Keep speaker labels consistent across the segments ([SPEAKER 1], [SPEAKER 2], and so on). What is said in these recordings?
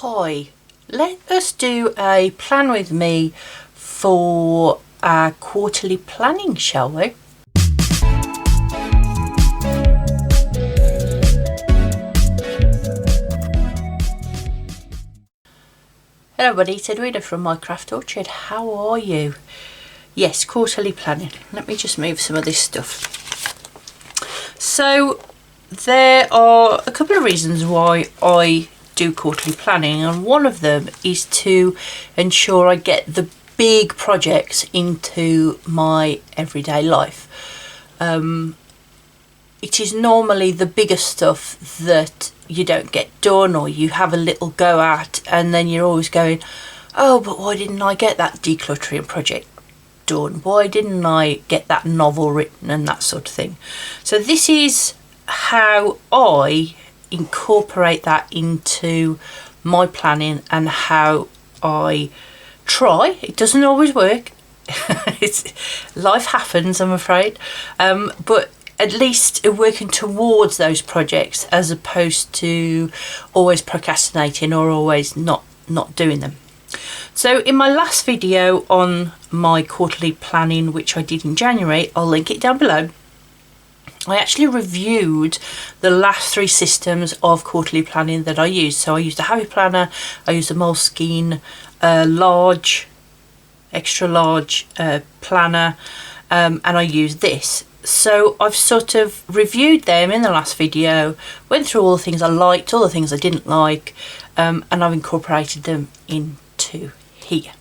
[SPEAKER 1] Hi, let us do a plan with me for our quarterly planning, shall we? Hello everybody, it's Edwina from My Craft Orchard. How are you? Yes, quarterly planning. Let me just move some of this stuff. So there are a couple of reasons why I do quarterly planning, and one of them is to ensure I get the big projects into my everyday life. It is normally the bigger stuff that you don't get done or you have a little go at, and then you're always going, oh, but why didn't I get that decluttering project done? Why didn't I get that novel written and that sort of thing? So this is how I incorporate that into my planning and how I try. It doesn't always work. Life happens, I'm afraid, but at least working towards those projects as opposed to always procrastinating or always not doing them. So in my last video on my quarterly planning, which I did in January, I'll link it down below, I actually reviewed the last 3 systems of quarterly planning that I used. So I used a Happy Planner, I used a Moleskine extra large planner, and I used this. So I've sort of reviewed them in the last video, went through all the things I liked, all the things I didn't like, and I've incorporated them into here.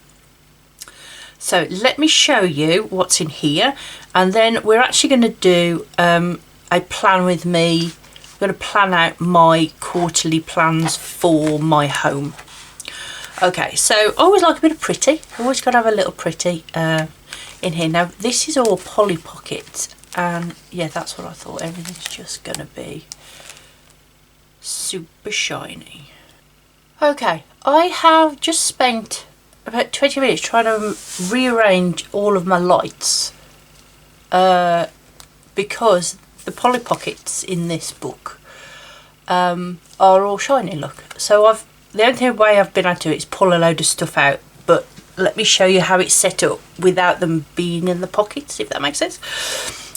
[SPEAKER 1] So let me show you what's in here, and then we're actually going to do a plan with me. I'm going to plan out my quarterly plans for my home. Okay, so I always like a bit of pretty. I always got to have a little pretty in here. Now this is all Polly Pockets, and yeah, that's what I thought. Everything's just going to be super shiny. Okay, I have just spent about 20 minutes trying to rearrange all of my lights because the Polly Pockets in this book are all shiny, look. So the only way I've been able to do it is pull a load of stuff out, but let me show you how it's set up without them being in the pockets, if that makes sense.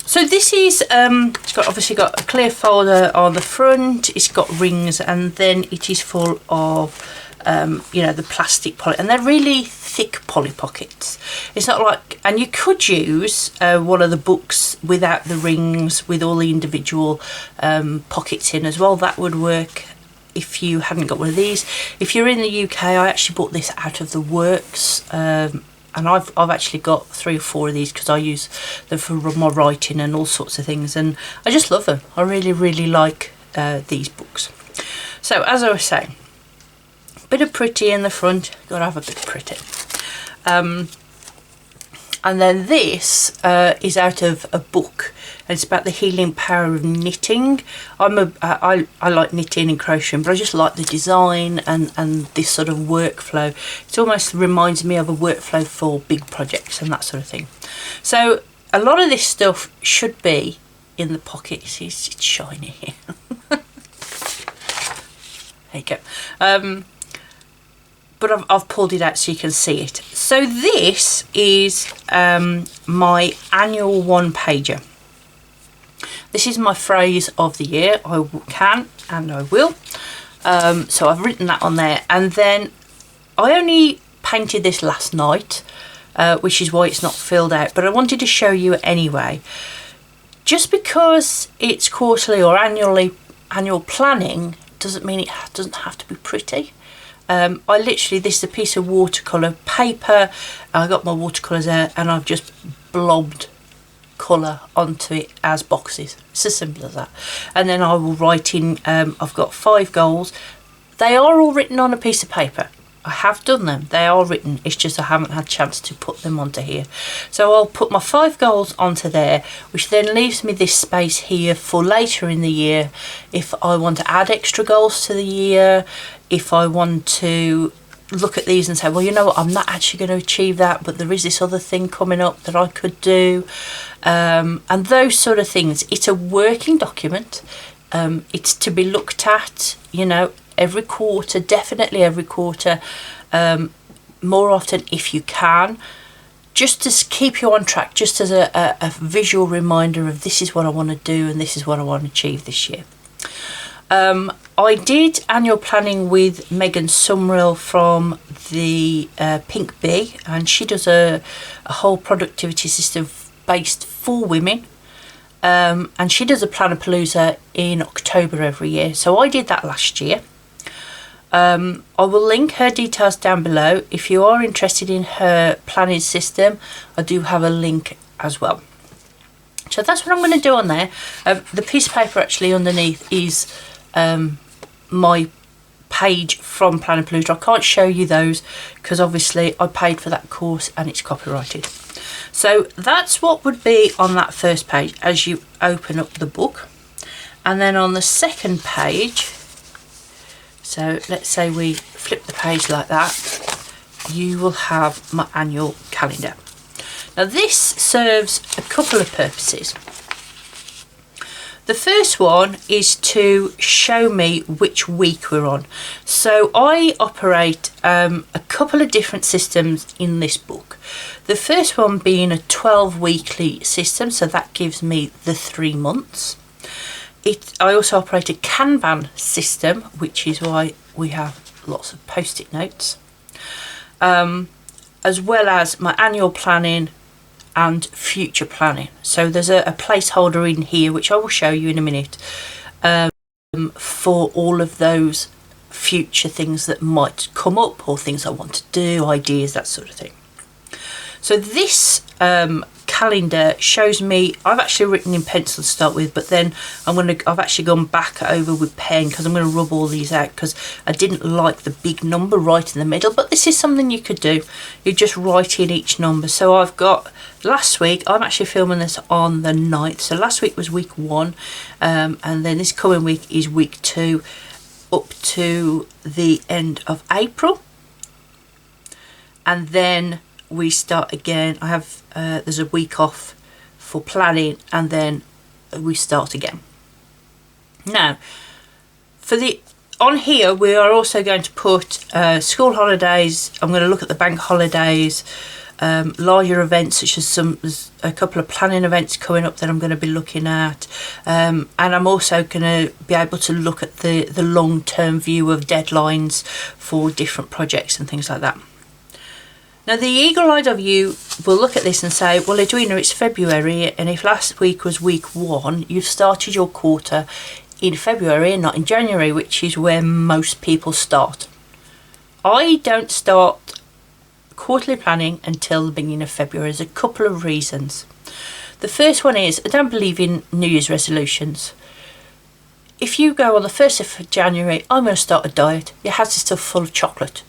[SPEAKER 1] So this is, it's obviously got a clear folder on the front, it's got rings, and then it is full of the plastic poly, and they're really thick Polly Pockets. It's not like, and you could use one of the books without the rings, with all the individual pockets in as well. That would work if you hadn't got one of these. If you're in the UK, I actually bought this out of the works, and I've actually got 3 or 4 of these because I use them for my writing and all sorts of things, and I just love them. I really like these books. So as I was saying, bit of pretty in the front, gotta have a bit of pretty. And then this is out of a book, and it's about the healing power of knitting. I like knitting and crocheting, but I just like the design and this sort of workflow. It almost reminds me of a workflow for big projects and that sort of thing. So a lot of this stuff should be in the pockets. It's shiny here. There you go. But I've pulled it out so you can see it. So this is my annual 1-pager. This is my phrase of the year. I can and I will. So I've written that on there. And then I only painted this last night, which is why it's not filled out. But I wanted to show you anyway. Just because it's quarterly or annual planning doesn't mean it doesn't have to be pretty. I literally, this is a piece of watercolour paper. I got my watercolours there and I've just blobbed colour onto it as boxes. It's as simple as that. And then I will write in, I've got 5 goals. They are all written on a piece of paper. I have done them. They are written. It's just I haven't had a chance to put them onto here. So I'll put my 5 goals onto there, which then leaves me this space here for later in the year if I want to add extra goals to the year, if I want to look at these and say, well, you know what, I'm not actually going to achieve that, but there is this other thing coming up that I could do, and those sort of things. It's a working document. It's to be looked at, every quarter, definitely every quarter, more often if you can, just to keep you on track, just as a visual reminder of this is what I want to do and this is what I want to achieve this year. I did annual planning with Megan Sumrell from the Pink Bee, and she does a whole productivity system based for women, and she does a Planapalooza in October every year, so I did that last year. I will link her details down below. If you are interested in her planning system, I do have a link as well. So that's what I'm going to do on there. The piece of paper actually underneath is my page from Planapalooza. I can't show you those because obviously I paid for that course and it's copyrighted. So that's what would be on that first page as you open up the book. And then on the second page, so let's say we flip the page like that, you will have my annual calendar. Now this serves a couple of purposes. The first one is to show me which week we're on. So I operate a couple of different systems in this book. The first one being a 12 weekly system, so that gives me the 3 months. I also operate a Kanban system, which is why we have lots of post-it notes, as well as my annual planning and future planning. So there's a placeholder in here which I will show you in a minute, for all of those future things that might come up or things I want to do, ideas, that sort of thing. So this calendar shows me, I've actually written in pencil to start with, but then I've actually gone back over with pen because I'm going to rub all these out because I didn't like the big number right in the middle, but this is something you could do. You just write in each number. So I've got last week, I'm actually filming this on the 9th, so last week was week 1, and then this coming week is week 2 up to the end of April, and then we start again. I have there's a week off for planning and then we start again. Now on here we are also going to put school holidays. I'm going to look at the bank holidays, larger events such as there's a couple of planning events coming up that I'm going to be looking at, and I'm also going to be able to look at the long-term view of deadlines for different projects and things like that. Now the eagle-eyed of you will look at this and say, well Edwina, it's February, and if last week was week 1, you've started your quarter in February and not in January, which is where most people start. I don't start quarterly planning until the beginning of February. There's a couple of reasons. The first one is I don't believe in New Year's resolutions. If you go on the 1st of January, I'm going to start a diet, your house is still full of chocolate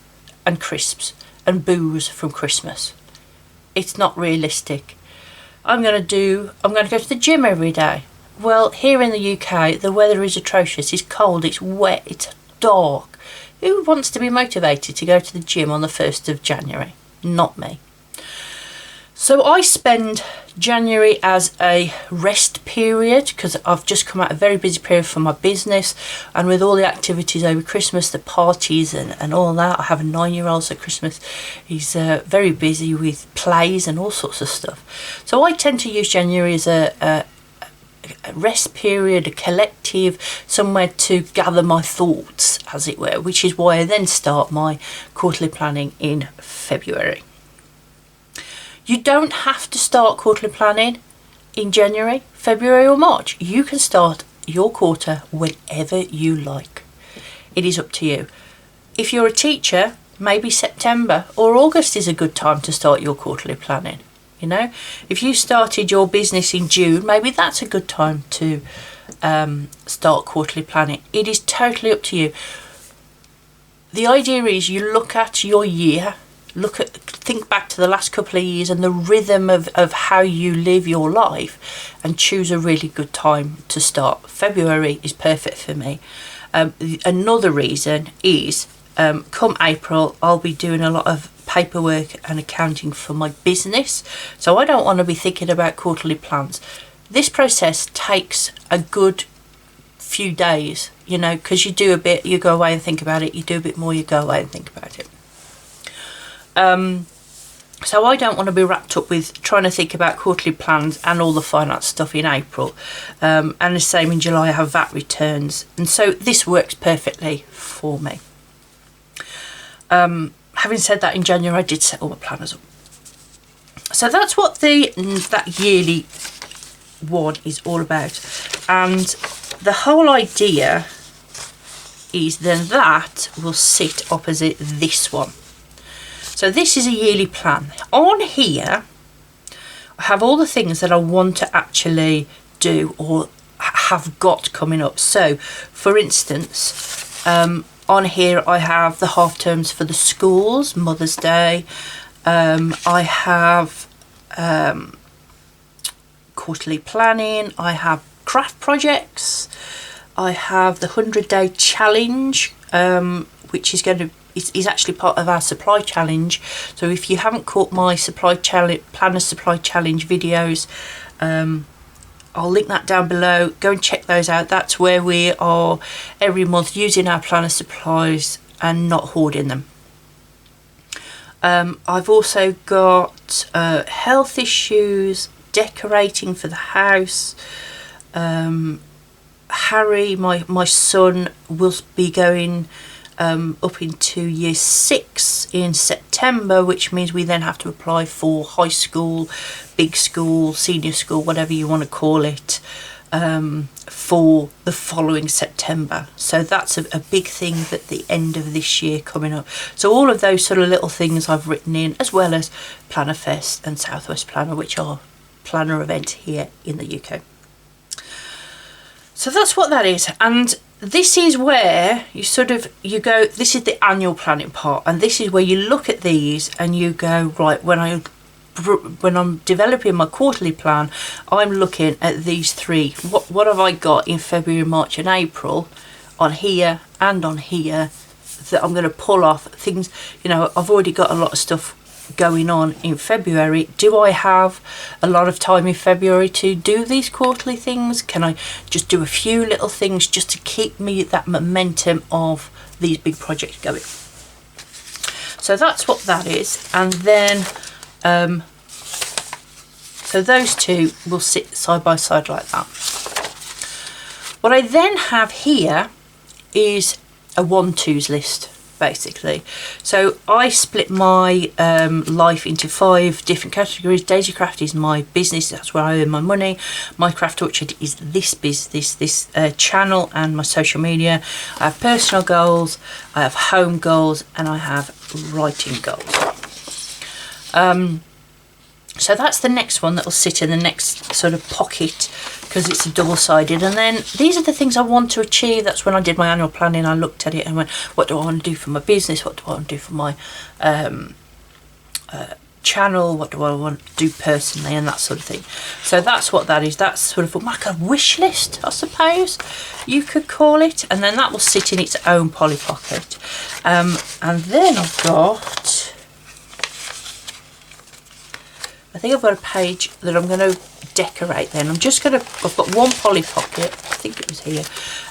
[SPEAKER 1] and crisps and booze from Christmas. It's not realistic. I'm going to go to the gym every day. Well, here in the UK, the weather is atrocious. It's cold, it's wet, it's dark. Who wants to be motivated to go to the gym on the 1st of January? Not me. So I spend January as a rest period because I've just come out a very busy period for my business, and with all the activities over Christmas, the parties and all that. I have a 9-year-old, so Christmas he's very busy with plays and all sorts of stuff. So I tend to use January as a rest period, a collective, somewhere to gather my thoughts, as it were, which is why I then start my quarterly planning in February. You don't have to start quarterly planning in January, February or March. You can start your quarter whenever you like. It is up to you. If you're a teacher, maybe September or August is a good time to start your quarterly planning. You know, if you started your business in June, maybe that's a good time to start quarterly planning. It is totally up to you. The idea is you look at your year, think back to the last couple of years and the rhythm of how you live your life, and choose a really good time to start. February is perfect for me. Another reason is come April I'll be doing a lot of paperwork and accounting for my business, so I don't want to be thinking about quarterly plans. This process takes a good few days, you know, because you do a bit, you go away and think about it, you do a bit more, you go away and think about it. So I don't want to be wrapped up with trying to think about quarterly plans and all the finance stuff in April. And the same in July, I have VAT returns. And so this works perfectly for me. Having said that, in January, I did set all my planners up. So that's what that yearly one is all about. And the whole idea is then that will sit opposite this one. So this is a yearly plan. On here, I have all the things that I want to actually do or have got coming up. So, for instance, on here I have the half terms for the schools, Mother's Day. I have quarterly planning. I have craft projects. I have the 100-day challenge, which is going to is actually part of our supply challenge. So if you haven't caught my planner supply challenge videos, I'll link that down below. Go and check those out. That's where we are every month using our planner supplies and not hoarding them. I've also got health issues, decorating for the house. Harry, my son, will be going up into year 6 in September, which means we then have to apply for high school, big school, senior school, whatever you want to call it, for the following September. So that's a big thing at the end of this year coming up. So all of those sort of little things I've written in, as well as Planner Fest and Southwest Planner, which are planner events here in the UK. So that's what that is. And this is where you go, this is the annual planning part, and this is where you look at these and you go, right, when I'm developing my quarterly plan, I'm looking at these three. What have I got in February, March and April on here and on here that I'm going to pull off things. You know, I've already got a lot of stuff going on in February. Do I have a lot of time in February to do these quarterly things? Can I just do a few little things just to keep me that momentum of these big projects going? So that's what that is. And then so those two will sit side by side like that. What I then have here is a 1-2s list, basically. So I split my life into 5 different categories. Daisycraft is my business, that's where I earn my money. My craft orchard is this business, this channel and my social media. I have personal goals, I have home goals, and I have writing goals. So that's the next one that will sit in the next sort of pocket, because it's a double-sided. And then these are the things I want to achieve. That's when I did my annual planning. I looked at it and went, what do I want to do for my business? What do I want to do for my channel? What do I want to do personally? And that sort of thing. So that's what that is. That's sort of like a wish list, I suppose you could call it. And then that will sit in its own Polly Pocket. And then I've got... I think I've got a page that I'm going to decorate then. I've got one Polly Pocket, I think it was here,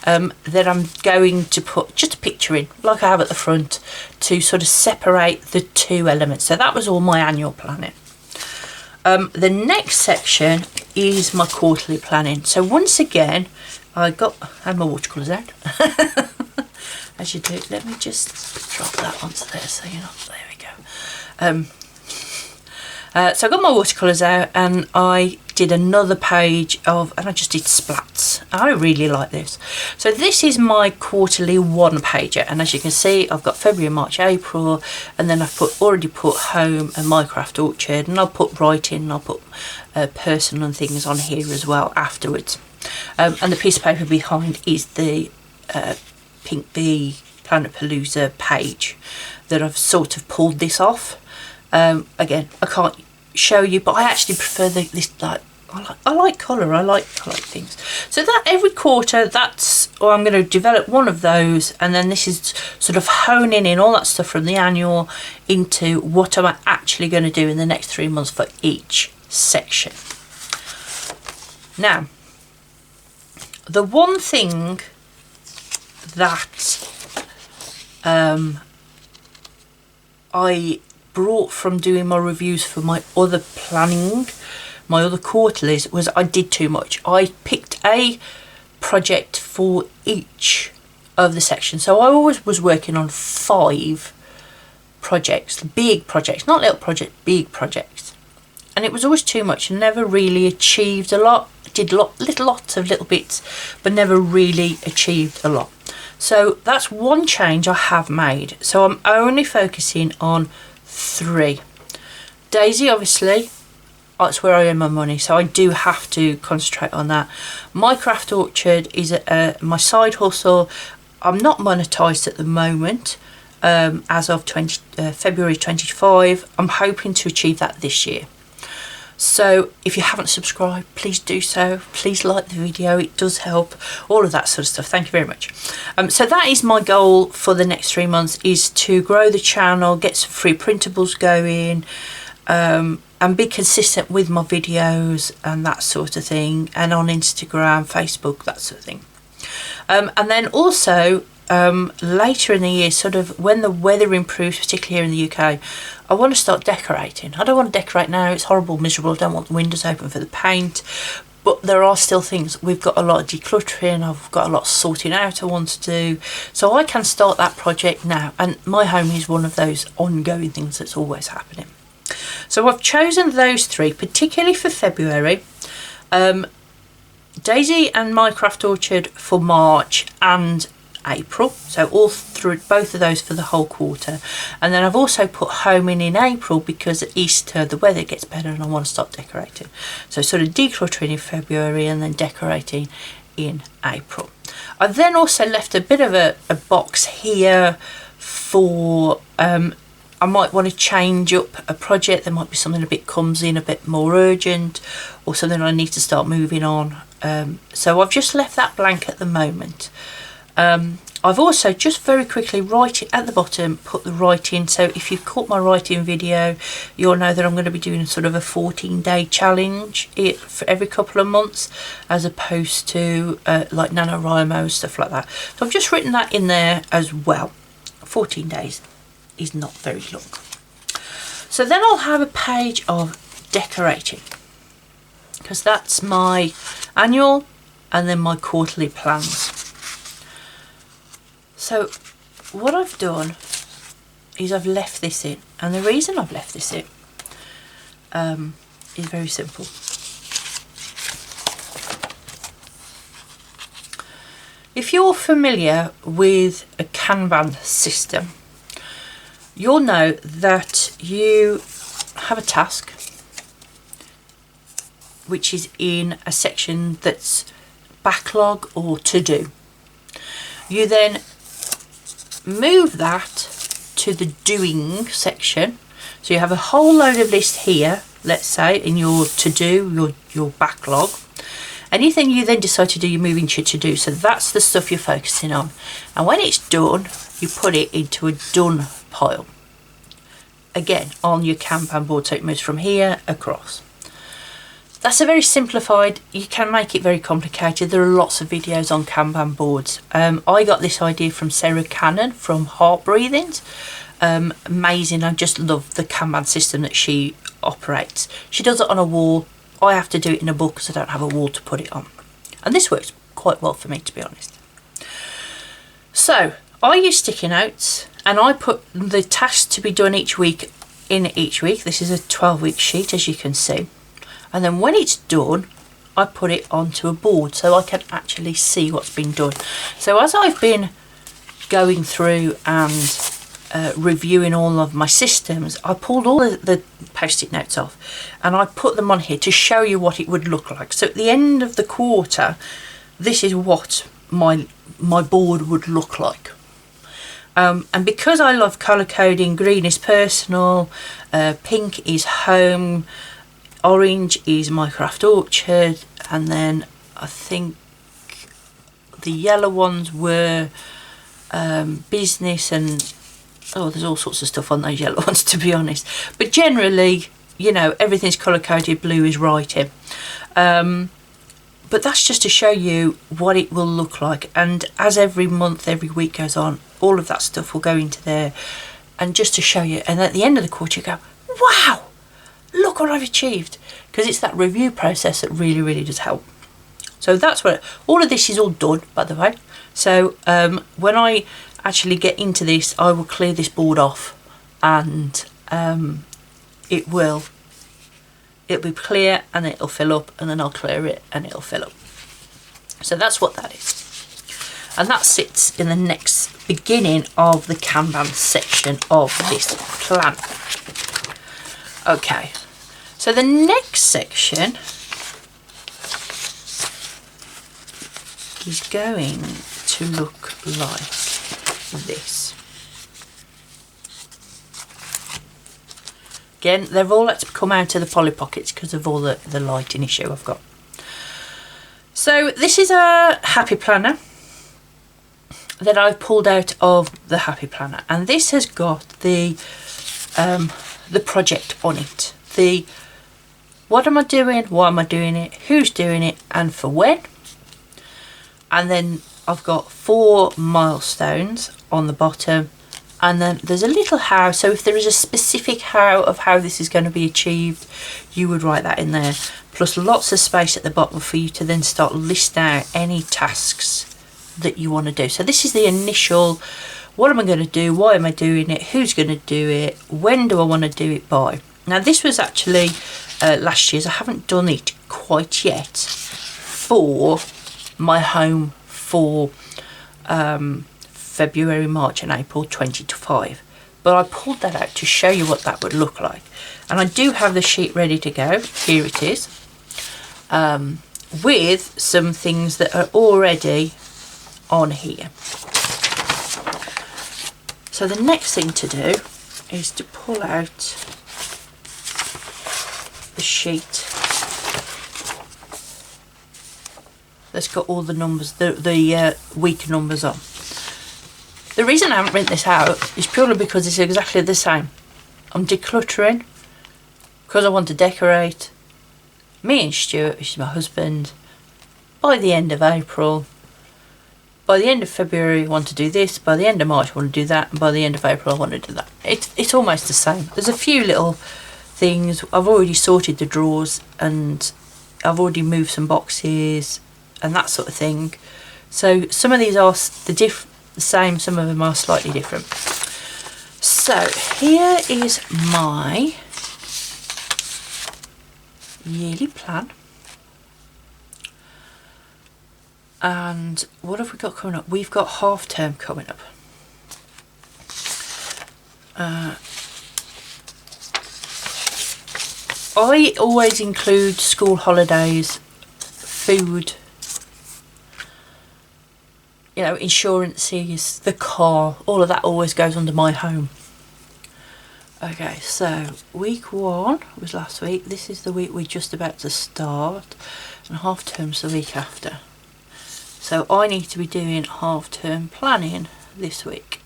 [SPEAKER 1] that I'm going to put just a picture in, like I have at the front, to sort of separate the two elements. So that was all my annual planning. The next section is my quarterly planning. So once again, I had my watercolours out. As you do. Let me just drop that onto there so you're not, there we go. So I got my watercolours out and I did another page and I just did splats. I really like this. So this is my quarterly 1-pager, and as you can see, I've got February, March, April, and then I've already put home and my craft orchard, and I'll put writing and I'll put personal and things on here as well afterwards. And the piece of paper behind is the Pink Bee Planetpalooza page that I've sort of pulled this off. Again, I can't show you, but I actually prefer this. Like I like colour. I like things. So that every quarter, I'm going to develop one of those, and then this is sort of honing in all that stuff from the annual into what am I actually going to do in the next 3 months for each section. Now, the one thing that I brought from doing my reviews for my other planning, my other quarterlies, was I did too much. I picked a project for each of the sections. So I always was working on 5 projects, big projects, not little projects, big projects. And it was always too much and never really achieved a lot. Did lots of little bits, but never really achieved a lot. So that's one change I have made. So I'm only focusing on 3. Daisy, obviously, that's where I earn my money, so I do have to concentrate on that. My craft orchard is my side hustle. I'm not monetized at the moment, as of February 25. I'm hoping to achieve that this year. So if you haven't subscribed, please do so. Please like the video, it does help, all of that sort of stuff. Thank you very much. So that is my goal for the next 3 months, is to grow the channel, get some free printables going, and be consistent with my videos and that sort of thing, and on Instagram, Facebook, that sort of thing. And then also later in the year, sort of when the weather improves, particularly here in the UK, I want to start decorating. I don't want to decorate now, it's horrible, miserable, I don't want the windows open for the paint, but there are still things. We've got a lot of decluttering, I've got a lot of sorting out I want to do, so I can start that project now, and my home is one of those ongoing things that's always happening. So I've chosen those 3, particularly for February. Daisy and my craft orchard for March and April, so all through both of those for the whole quarter. And then I've also put home in April because at Easter the weather gets better and I want to start decorating. So sort of decluttering in February and then decorating in April. I then also left a bit of a box here for I might want to change up a project. There might be something a bit comes in a bit more urgent, or something I need to start moving on. So I've just left that blank at the moment. I've also just very quickly right at the bottom put the writing. So if you've caught my writing video, you'll know that I'm going to be doing sort of a 14-day challenge for every couple of months, as opposed to like NaNoWriMo, stuff like that. So I've just written that in there as well. 14 days is not very long. So then I'll have a page of decorating, because that's my annual and then my quarterly plans. So what I've done is I've left this in, and the reason I've left this in is very simple. If you're familiar with a Kanban system, you'll know that you have a task which is in a section that's backlog or to do. You then move that to the doing section. So you have a whole load of lists here, let's say, in your to do, your backlog. Anything you then decide to do, you move into to do. So that's the stuff you're focusing on. And when it's done, you put it into a done pile. Again, on your Kanban board, so it moves from here across. That's a very simplified. You can make it very complicated. There are lots of videos on Kanban boards. I got this idea from Sarah Cannon from Heart Breathings. Amazing. I just love the Kanban system that she operates. She does it on a wall. I have to do it in a book because I don't have a wall to put it on. And this works quite well for me, to be honest. So I use sticky notes, and I put the tasks to be done each week in each week. This is a 12-week sheet, as you can see. And then when it's done, I put it onto a board so I can actually see what's been done. So as I've been going through and reviewing all of my systems, I pulled all the post-it notes off and I put them on here to show you what it would look like. So at the end of the quarter, this is what my board would look like. And because I love colour coding, green is personal, pink is home, orange is my craft orchard, and then I think the yellow ones were business, and oh, there's all sorts of stuff on those yellow ones, to be honest. But generally, you know, everything's colour coded. Blue is writing. but that's just to show you what it will look like, and as every month, every week goes on, all of that stuff will go into there, and just to show you, and at the end of the quarter you go, wow, look what I've achieved, because it's that review process that really, really does help. So that's what, all of this is all done, by the way. So when I actually get into this, I will clear this board off, and it'll be clear, and it'll fill up, and then I'll clear it and it'll fill up. So that's what that is, and that sits in the next beginning of the Kanban section of this plan. Okay, so the next section is going to look like this. Again, they've all had to come out of the Polly Pockets because of all the lighting issue I've got. So this is a Happy Planner that I've pulled out of the Happy Planner, and this has got the project on it. The what am I doing, why am I doing it, who's doing it, and for when. And then I've got 4 milestones on the bottom, and then there's a little how. So if there is a specific how of how this is going to be achieved, you would write that in there, plus lots of space at the bottom for you to then start listing out any tasks that you want to do. So this is the initial, what am I going to do, why am I doing it, who's going to do it, when do I want to do it by. Now this was actually last year's. I haven't done it quite yet for my home for February, March and April 2025, but I pulled that out to show you what that would look like, and I do have the sheet ready to go. Here it is, with some things that are already on here. So the next thing to do is to pull out the sheet that's got all the numbers, the week numbers on. The reason I haven't written this out is purely because it's exactly the same. I'm decluttering because I want to decorate. Me and Stuart, which is my husband, by the end of April, by the end of February I want to do this, by the end of March I want to do that, and by the end of April I want to do that. It's almost the same. There's a few little things. I've already sorted the drawers, and I've already moved some boxes and that sort of thing. So some of these are the same, some of them are slightly different. So here is my yearly plan, and what have we got coming up? We've got half term coming up. I always include school holidays, food, you know, insurances, the car, all of that always goes under my home. Okay, so week 1 was last week. This is the week we're just about to start, and half term's the week after. So I need to be doing half term planning this week.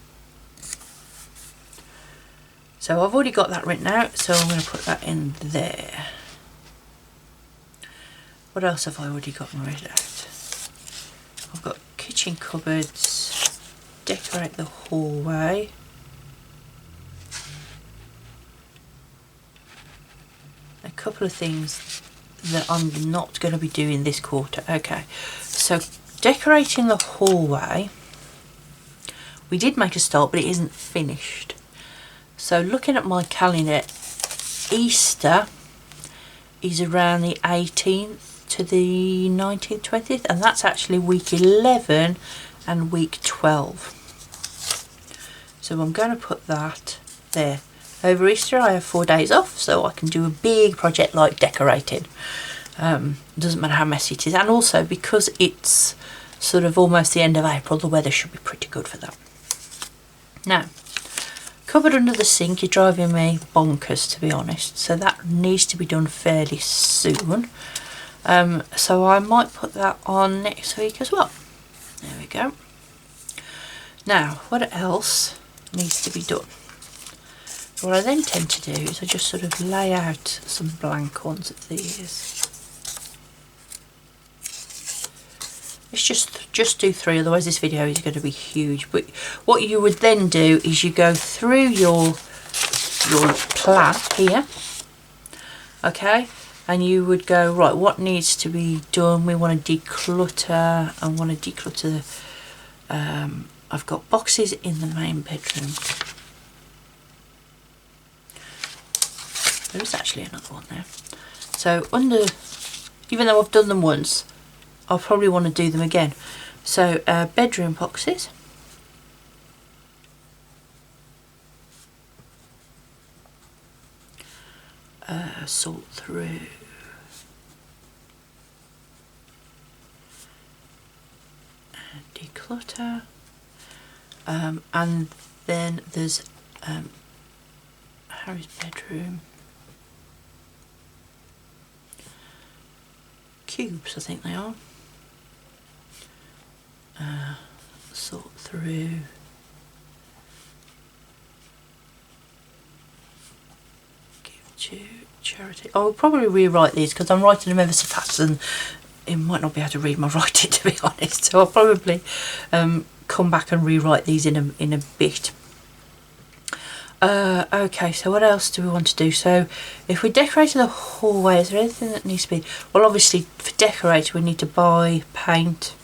[SPEAKER 1] So I've already got that written out, so I'm going to put that in there. What else have I already got written out? I've got kitchen cupboards, decorate the hallway, a couple of things that I'm not going to be doing this quarter. Okay, so decorating the hallway, we did make a start, but it isn't finished. So looking at my calendar, Easter is around the 18th to the 19th, 20th, and that's actually week 11 and week 12. So I'm going to put that there. Over Easter I have 4 days off, so I can do a big project like decorating. Doesn't matter how messy it is, and also because it's sort of almost the end of April, the weather should be pretty good for that. Now, cupboard under the sink is driving me bonkers, to be honest, so that needs to be done fairly soon. So I might put that on next week as well. There we go. Now, what else needs to be done? What I then tend to do is I just sort of lay out some blank ones of these. Let's just do 3, otherwise this video is going to be huge. But what you would then do is you go through your plan here, okay, and you would go, right, what needs to be done? We want to declutter. I want to declutter. I've got boxes in the main bedroom. There is actually another one there. So under, even though I've done them once, I'll probably want to do them again. So bedroom boxes. Sort through. Declutter. And then there's Harry's bedroom. Cubes, I think they are. Sort through. Give to charity. I'll probably rewrite these because I'm writing them ever so fast and it might not be able to read my writing, to be honest. So I'll probably come back and rewrite these in a bit. Okay, so what else do we want to do? So if we decorate the hallway, is there anything that needs to be... Well, obviously for decorate we need to buy paint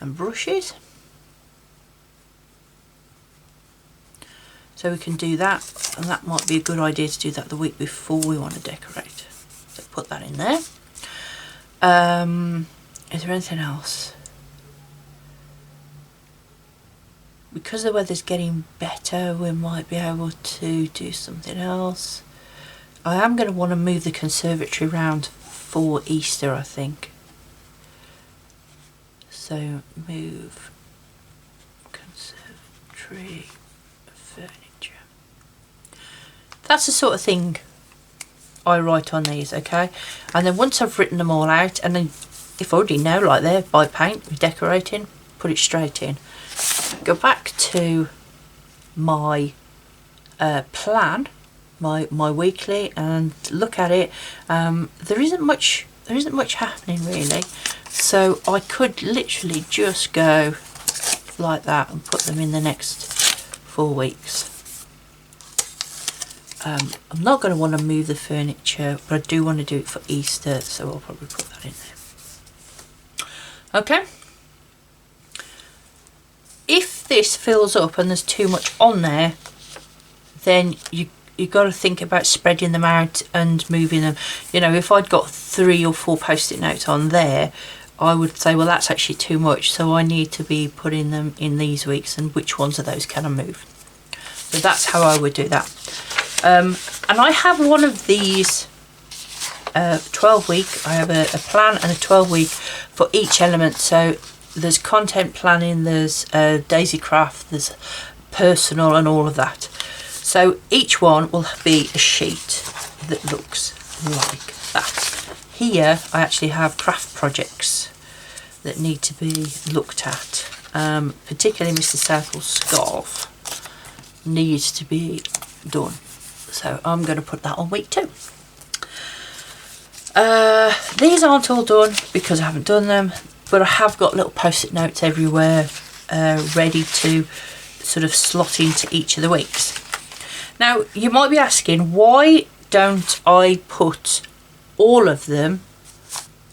[SPEAKER 1] and brushes. So we can do that, and that might be a good idea to do that the week before we want to decorate. So put that in there. Is there anything else? Because the weather's getting better, we might be able to do something else. I am going to want to move the conservatory around for Easter, I think. So move conservatory furniture. That's the sort of thing I write on these, okay? And then once I've written them all out, and then if I already know, like there, buy paint, we're decorating, put it straight in. Go back to my plan, my weekly, and look at it. There isn't much happening really, so I could literally just go like that and put them in the next 4 weeks. I'm not going to want to move the furniture, but I do want to do it for Easter, so I'll probably put that in there. Okay. If this fills up and there's too much on there, then you got to think about spreading them out and moving them. You know, if I'd got 3 or 4 post-it notes on there, I would say, well, that's actually too much, so I need to be putting them in these weeks, and which ones of those can I move? So that's how I would do that. And I have one of these 12-week. I have a plan and a 12-week for each element. So there's content planning, there's daisy craft, there's personal, and all of that. So each one will be a sheet that looks like that. Here I actually have craft projects that need to be looked at, particularly Mr. Circle's scarf needs to be done, so I'm going to put that on week 2. These aren't all done because I haven't done them, but I have got little post-it notes everywhere ready to sort of slot into each of the weeks. Now you might be asking, why don't I put all of them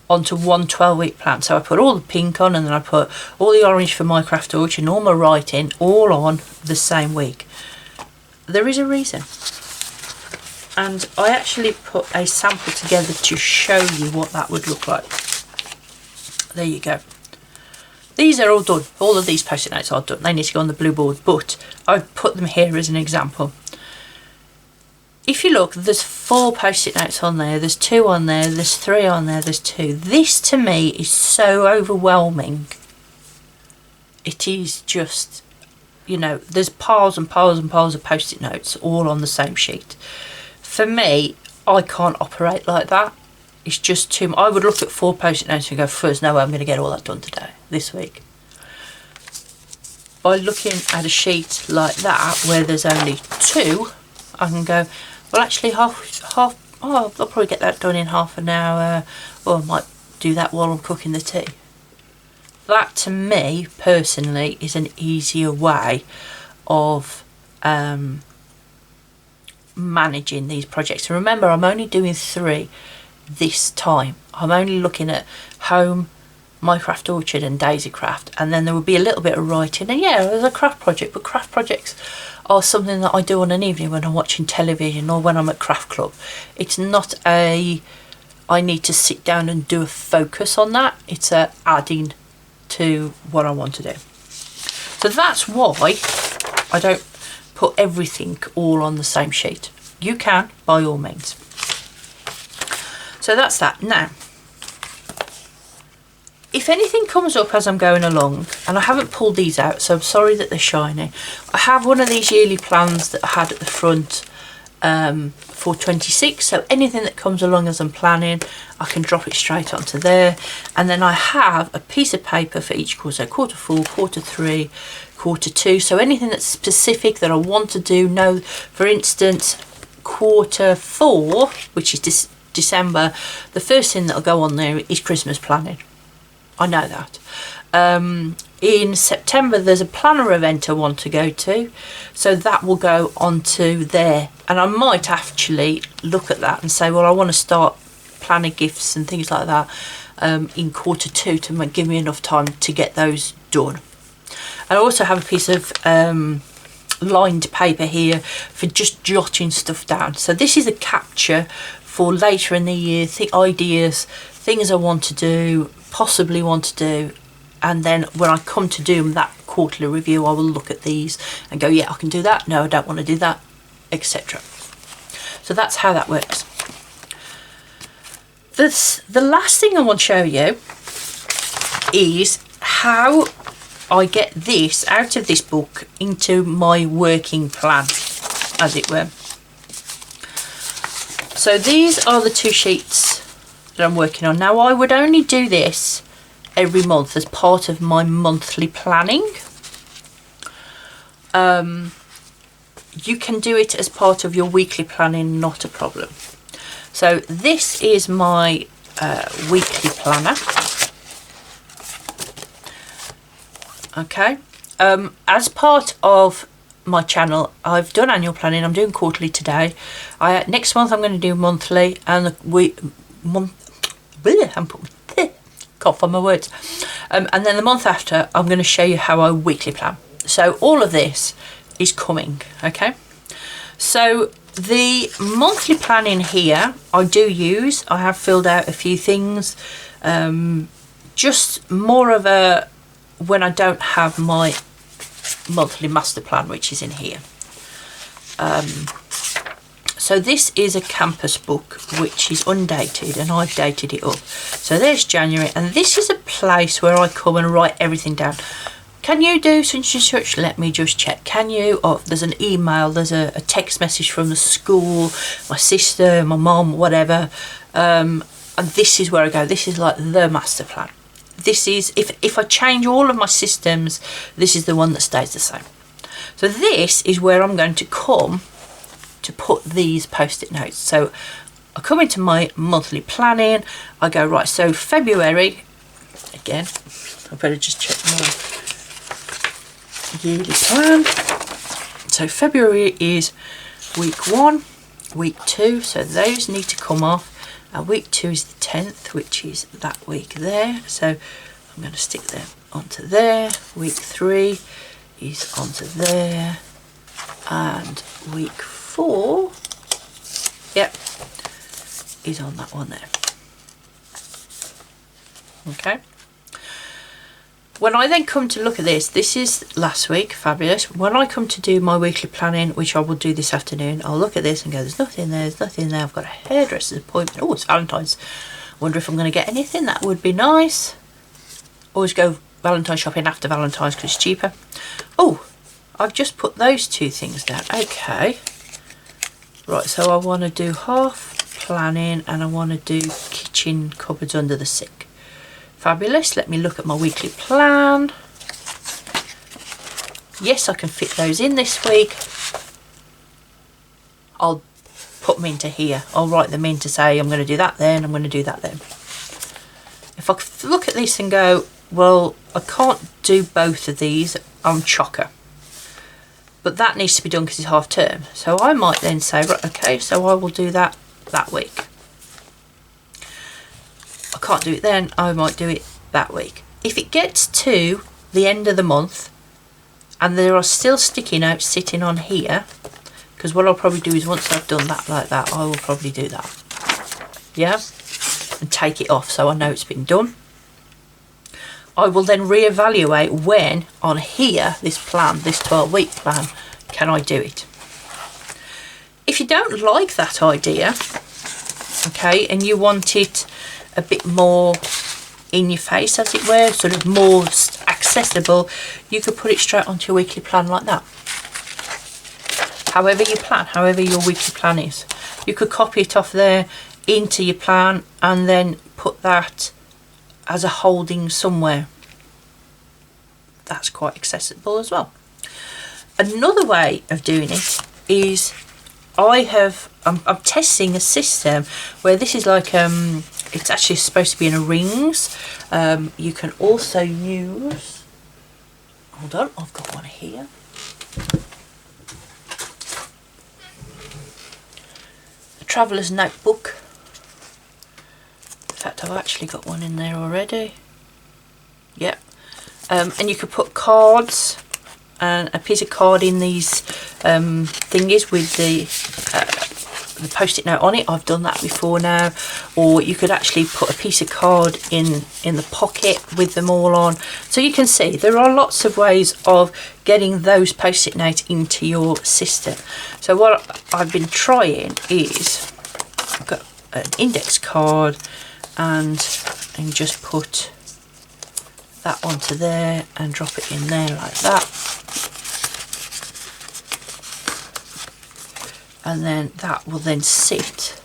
[SPEAKER 1] onto one 12-week plan? So I put all the pink on, and then I put all the orange for my craft torch and all my writing all on the same week. There is a reason, and I actually put a sample together to show you what that would look like. There you go. These are all done. All of these post-it notes are done. They need to go on the blue board, but I've put them here as an example. If you look, there's 4 post-it notes on there, there's 2 on there, there's 3 on there, there's 2. This to me is so overwhelming. It is just, you know, there's piles and piles and piles of post-it notes all on the same sheet. For me, I can't operate like that. It's just too much. I would look at 4 post-it notes and go, first, no way, I'm going to get all that done today, this week. By looking at a sheet like that, where there's only 2, I can go, well, actually, I'll probably get that done in half an hour, or I might do that while I'm cooking the tea. That to me personally is an easier way of managing these projects. And remember, I'm only doing 3 this time. I'm only looking at home, my craft orchard and Daisycraft, and then there will be a little bit of writing, and yeah, there's a craft project, but craft projects are something that I do on an evening when I'm watching television or when I'm at craft club. It's not a I need to sit down and do a focus on that. It's a adding to what I want to do. So that's why I don't put everything all on the same sheet. You can, by all means. So that's that. Now, if anything comes up as I'm going along, and I haven't pulled these out, so I'm sorry that they're shiny. I have one of these yearly plans that I had at the front for 26, so anything that comes along as I'm planning, I can drop it straight onto there. And then I have a piece of paper for each quarter, so quarter 4, quarter 3, quarter 2, so anything that's specific that I want to do. Now, for instance, quarter 4, which is December, the first thing that'll go on there is Christmas planning. I know that. In September there's a planner event I want to go to, so that will go onto there, and I might actually look at that and say, well, I want to start planning gifts and things like that in quarter 2 to give me enough time to get those done. I also have a piece of lined paper here for just jotting stuff down. So this is a capture for later in the year, ideas, things I want to do, possibly want to do, and then when I come to do that quarterly review, I will look at these and go, yeah, I can do that, no, I don't want to do that, etc. So that's how that works. The last thing I want to show you is how I get this out of this book into my working plan, as it were. So these are the 2 sheets that I'm working on. Now, I would only do this every month as part of my monthly planning. You can do it as part of your weekly planning, not a problem. So this is my weekly planner. Okay, as part of my channel, I've done annual planning. I'm doing quarterly today. Next month I'm going to do monthly, and I'm putting cough on my words. And then the month after, I'm going to show you how I weekly plan. So all of this is coming, okay? So the monthly planning here, I have filled out a few things, just more of a, when I don't have my monthly master plan, which is in here. So this is a campus book, which is undated, and I've dated it up. So there's January, and this is a place where I come and write everything down. Can you do such and such? Let me just check. Can you? Oh, there's an email, there's a text message from the school, my sister, my mum, whatever. And this is where I go. This is like the master plan. This is, if I change all of my systems, this is the one that stays the same. So this is where I'm going to come to put these post-it notes. So I come into my monthly planning, I go, right, so February, again, I better just check my yearly plan. So February is week 1, week 2, so those need to come off, and week 2 is the 10th, which is that week there, so I'm going to stick them onto there. Week 3 is onto there, and week 4, yep, is on that one there. Okay. When I then come to look at this, this is last week, fabulous. When I come to do my weekly planning, which I will do this afternoon, I'll look at this and go, there's nothing there, there's nothing there. I've got a hairdresser's appointment. Oh, it's Valentine's. Wonder if I'm going to get anything. That would be nice. Always go Valentine shopping after Valentine's because it's cheaper. Oh, I've just put those 2 things down. Okay. Right, so I want to do half planning and I want to do kitchen cupboards under the sink. Fabulous. Let me look at my weekly plan. Yes, I can fit those in this week. I'll put them into here. I'll write them in to say I'm going to do that then, I'm going to do that then. if I look at this and go, well, I can't do both of these, I'm chocker. But that needs to be done because it's half term. So I might then say, right, okay, so I will do that week. I can't do it then, I might do it that week. If it gets to the end of the month and there are still sticky notes sitting on here, because what I'll probably do is once I've done that like that, I will probably do that. Yeah? And take it off so I know it's been done. I will then reevaluate when on here, this plan, this 12-week plan, can I do it. If you don't like that idea, okay, and you want it a bit more in your face, as it were, sort of more accessible, you could put it straight onto your weekly plan like that. However you plan, however your weekly plan is. You could copy it off there into your plan and then put that as a holding somewhere. That's quite accessible as well. Another way of doing it is I'm testing a system where this is like it's actually supposed to be in a rings. You can also use, hold on, I've got one here. A traveller's notebook. In fact, I've actually got one in there already. Yep. And you could put cards and a piece of card in these thingies with the post-it note on it. I've done that before now. Or you could actually put a piece of card in the pocket with them all on. So you can see there are lots of ways of getting those post-it notes into your system. So what I've been trying is I've got an index card and just put that onto there and drop it in there like that, and then that will then sit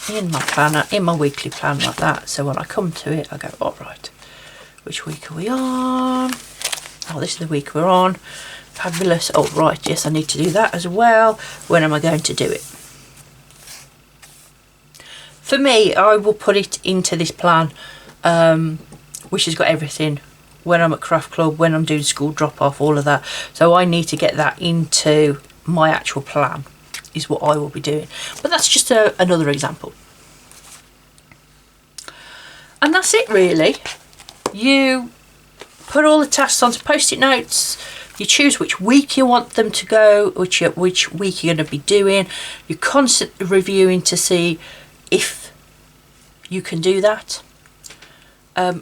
[SPEAKER 1] in my planner, in my weekly plan like that. So when I come to it, I go, all right, which week are we on? Oh, this is the week we're on. Fabulous. Oh right, yes, I need to do that as well. When am I going to do it? For me, I will put it into this plan, which has got everything, when I'm at craft club, when I'm doing school drop off, all of that. So I need to get that into my actual plan, is what I will be doing. But that's just another example. And that's it really. You put all the tasks onto post-it notes, you choose which week you want them to go, which week you're going to be doing. You're constantly reviewing to see if you can do that.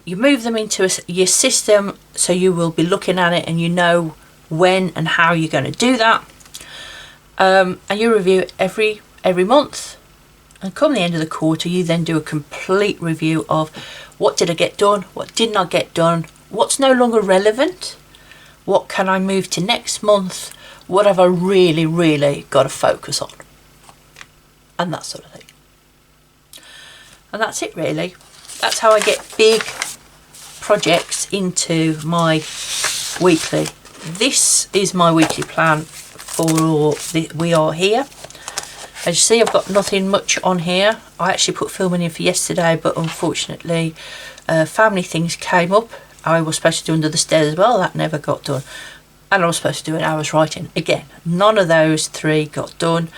[SPEAKER 1] You move them into your system, so you will be looking at it and you know when and how you're going to do that. And you review it every month. And come the end of the quarter, you then do a complete review of what did I get done, what didn't I get done, what's no longer relevant, what can I move to next month, what have I really, really got to focus on, and that sort of thing. And that's it really. That's how I get big projects into my weekly. This is my weekly plan for We Are Here. As you see, I've got nothing much on here. I actually put filming in for yesterday, but unfortunately family things came up. I was supposed to do Under the Stairs as well. That never got done. And I was supposed to do an hour's writing. Again, none of those three got done.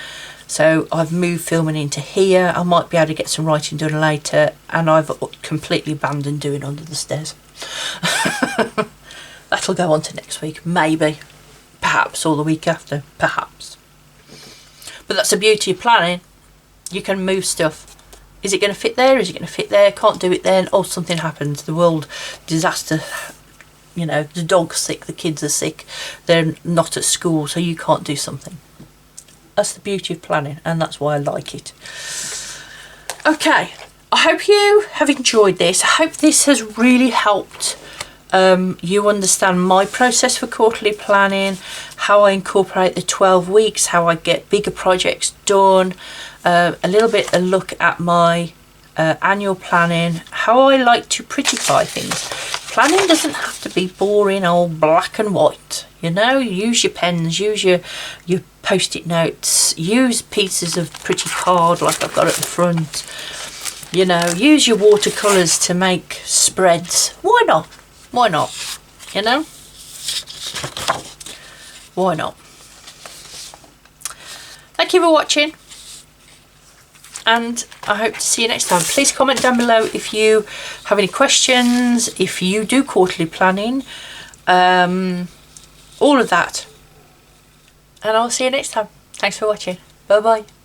[SPEAKER 1] So I've moved filming into here. I might be able to get some writing done later, and I've completely abandoned doing Under the Stairs. That'll go on to next week, maybe, perhaps, or the week after, perhaps. But that's the beauty of planning. You can move stuff. Is it going to fit there? Is it going to fit there? Can't do it then. Oh, something happens. The world disaster. You know, the dog's sick, the kids are sick. They're not at school, so you can't do something. That's the beauty of planning, and that's why I like it. Okay, I hope you have enjoyed this. I hope this has really helped you understand my process for quarterly planning, how I incorporate the 12 weeks, how I get bigger projects done, a little bit a look at my annual planning, how I like to prettify things. Planning doesn't have to be boring old black and white, you know. Use your pens, use your post-it notes, use pieces of pretty card like I've got at the front. You know, use your watercolours to make spreads. Why not? Why not? You know? Why not? Thank you for watching. And I hope to see you next time. Please comment down below if you have any questions, if you do quarterly planning, all of that. And I'll see you next time. Thanks for watching. Bye bye.